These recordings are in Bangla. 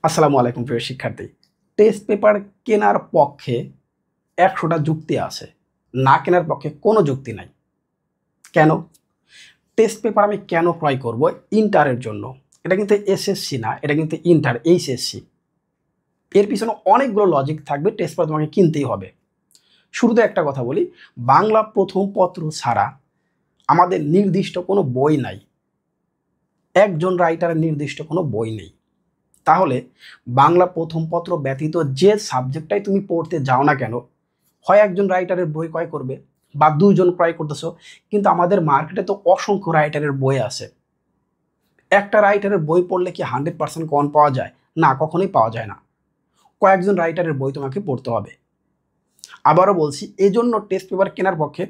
আসসালামু আলাইকুম প্রিয় শিক্ষার্থী। টেস্ট পেপার কেনার পক্ষে ১০০টা যুক্তি আছে, না কেনার পক্ষে কোনো যুক্তি নাই। কেন? টেস্ট পেপার আমি কেন ক্রয় করব? ইন্টারের জন্য। এটা কিন্তু এসএসসি না, এটা কিন্তু ইন্টার এইচএসসি। এর পিছনে অনেকগুলো লজিক থাকবে, টেস্ট পেপার তোমাকে কিনতেই হবে। শুরুতে একটা কথা বলি, বাংলা প্রথম পত্র ছাড়া আমাদের নির্দিষ্ট কোনো বই নাই। একজন রাইটারের নির্দিষ্ট কোনো বই নেই। তাহলে বাংলা প্রথম পত্র ব্যতীত যে সাবজেক্টটাই তুমি পড়তে যাও না কেন, হয় একজন রাইটারের বই ক্রয় করবে বা দুইজন ক্রয় করতেছো, কিন্তু আমাদের মার্কেটে তো অসংখ্য রাইটারের বই আছে। একটা রাইটারের বই পড়লে কি 100% কমন পাওয়া যায়? না, কখনোই পাওয়া যায় না। কয়েকজন রাইটারের বই তোমাকে পড়তে হবে। আবারও বলছি, এজন্য টেস্ট পেপার কেনার পক্ষে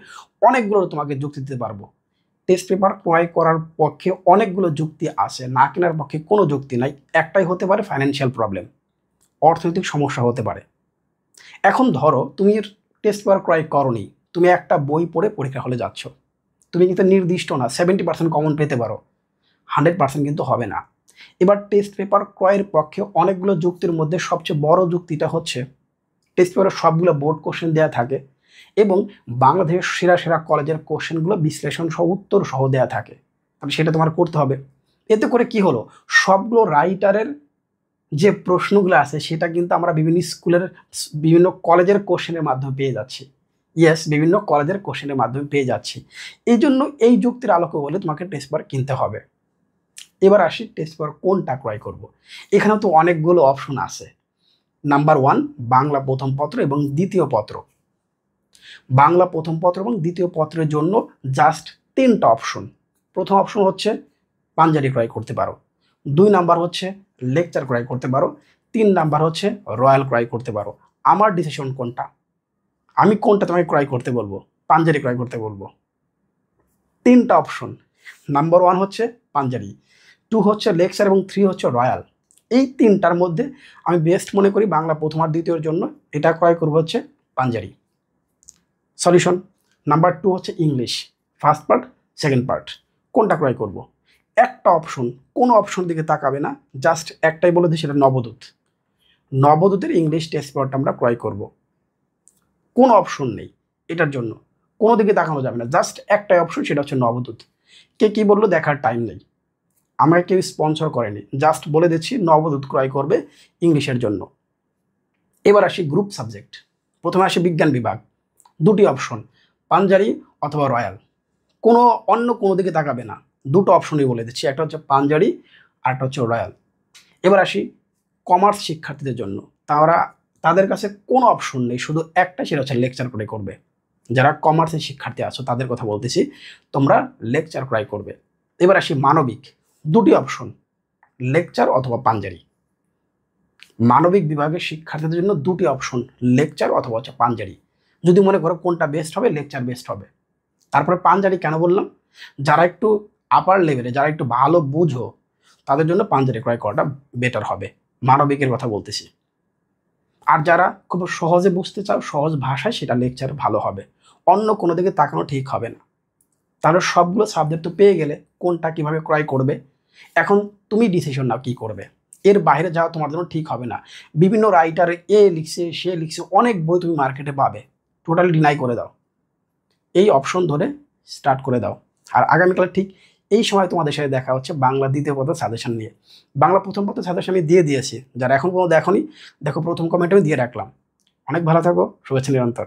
অনেকগুলো তোমাকে যুক্তি দিতে পারবো। টেস্ট পেপার ক্রয় করার পক্ষে অনেকগুলো যুক্তি আছে, না কেনার পক্ষে কোনো যুক্তি নাই। একটাই হতে পারে ফাইন্যান্সিয়াল প্রবলেম, অর্থনৈতিক সমস্যা হতে পারে। এখন ধরো তুমি টেস্ট পেপার ক্রয় করোনি, তুমি একটা বই পড়ে পরীক্ষা হলে যাচ্ছ, তুমি কিন্তু নির্দিষ্ট না 70% কমন পেতে পারো, 100% কিন্তু হবে না। এবার টেস্ট পেপার ক্রয়ের পক্ষে অনেকগুলো যুক্তির মধ্যে সবচেয়ে বড় যুক্তিটা হচ্ছে, টেস্ট পেপারে সবগুলো বোর্ড কোশ্চেন দেওয়া থাকে এবং বাংলাদেশের সেরা সেরা কলেজের কোশ্চেনগুলো বিশ্লেষণ সহ উত্তর সহ দেওয়া থাকে। তাহলে সেটা তোমার করতে হবে। এতে করে কি হলো, সবগুলো রাইটারের যে প্রশ্নগুলো আছে সেটা কিন্তু আমরা বিভিন্ন স্কুলের বিভিন্ন কলেজের কোশ্চেনের মাধ্যমে পেয়ে যাচ্ছি। ইয়েস, বিভিন্ন কলেজের কোশ্চেনের মাধ্যমে পেয়ে যাচ্ছি। এই জন্য এই যুক্তির আলোকে বলে তোমাকে টেস্ট পেপার কিনতে হবে। এবার আসি টেস্ট পেপার কোনটা ক্রয় করব। এখানেও তো অনেকগুলো অপশন আছে। নাম্বার 1, বাংলা প্রথম পত্র এবং দ্বিতীয় পত্র। বাংলা প্রথম পত্র এবং দ্বিতীয় পত্রের জন্য জাস্ট 3টা অপশন। প্রথম অপশন হচ্ছে পাঞ্জাবি ক্রয় করতে পারো, 2 নাম্বার হচ্ছে লেকচার ক্রয় করতে পারো, 3 নাম্বার হচ্ছে রয়্যাল ক্রয় করতে পারো। আমার ডিসিশন কোনটা? আমি কোনটা তোমাকে ক্রয় করতে বলবো? পাঞ্জাবি ক্রয় করতে বলবো। 3টা অপশন, নাম্বার 1 হচ্ছে পাঞ্জাবি, 2 হচ্ছে লেকচার এবং 3 হচ্ছে রয়্যাল। এই 3টার মধ্যে আমি বেস্ট মনে করি বাংলা প্রথম আর দ্বিতীয়র জন্য এটা ক্রয় করবো হচ্ছে পাঞ্জাবি। সলিউশন নাম্বার 2 হচ্ছে English, first part second part. কোনটা ক্রয় করব? একটা অপশন, কোনো অপশন দিকে তাকাবে না, জাস্ট একটাই বলে দিই, সেটা নবদূত। নবদূতের ইংলিশ টেস্ট পেপারটা আমরা ক্রয় করব। কোনো অপশন নেই এটার জন্য, কোনো দিকে তাকানো যাবে না, জাস্ট একটাই অপশন, সেটা হচ্ছে নবদূত। কে কী বললো দেখার টাইম নেই, আমরা কেউ স্পন্সর করেনি, জাস্ট বলে দিচ্ছি নবদূত ক্রয় করবে ইংলিশের জন্য। এবার আসি গ্রুপ সাবজেক্ট। প্রথমে আসি বিজ্ঞান বিভাগ, 2টি অপশন, পাঞ্জাবি অথবা রয়্যাল। অন্য কোনো দিকে তাকাবে না, 2টো অপশনই বলে দিচ্ছি, একটা হচ্ছে পাঞ্জাবি আর একটা হচ্ছে রয়্যাল। এবার আসি কমার্স শিক্ষার্থীদের জন্য, তাদের কাছে কোনো অপশন নেই, শুধু একটা, সেটা হচ্ছে লেকচার ক্রয় করবে। যারা কমার্সের শিক্ষার্থী আছো তাদের কথা বলতেছি, তোমরা লেকচার ক্রয় করবে। এবার আসি মানবিক, 2টি অপশন, লেকচার অথবা পাঞ্জাবি। মানবিক বিভাগের শিক্ষার্থীদের জন্য 2টি অপশন, লেকচার অথবা হচ্ছে পাঞ্জাবি। যদি মনে করো কোনটা বেস্ট হবে, লেকচার বেস্ট হবে। তারপরে পাঞ্জাবি কেন বললাম, যারা একটু আপার লেভেলে, যারা একটু ভালো বুঝো, তাদের জন্য পাঞ্জাবি ক্রয় করাটা বেটার হবে, মানবিকের কথা বলতেছি। আর যারা খুব সহজে বুঝতে চাও, সহজ ভাষায়, সেটা লেকচার ভালো হবে। অন্য কোনো দিকে তাকানো ঠিক হবে না। তাহলে সবগুলো সাবজেক্ট তো পেয়ে গেলে, কোনটা কিভাবে ক্রয় করবে, এখন তুমি ডিসিশন নাও কী করবে। এর বাইরে যাওয়া তোমার জন্য ঠিক হবে না। বিভিন্ন রাইটার এ লিখছে, সে লিখছে, অনেক বই তুমি মার্কেটে পাবে, টোটালি ডিনাই করে দাও, এই অপশন ধরে স্টার্ট করে দাও। আর আগামীকাল ঠিক এই সময় তোমাদের সাথে দেখা হচ্ছে বাংলা দ্বিতীয় পত্র সাজেশন নিয়ে। বাংলা প্রথম পত্র সাজেশন আমি দিয়ে দিয়েছি, যারা এখন কোনো দেখোনি, দেখো প্রথম কমেন্টে আমি দিয়ে রাখলাম। অনেক ভালো থাকো, শুভেচ্ছা নিরন্তর।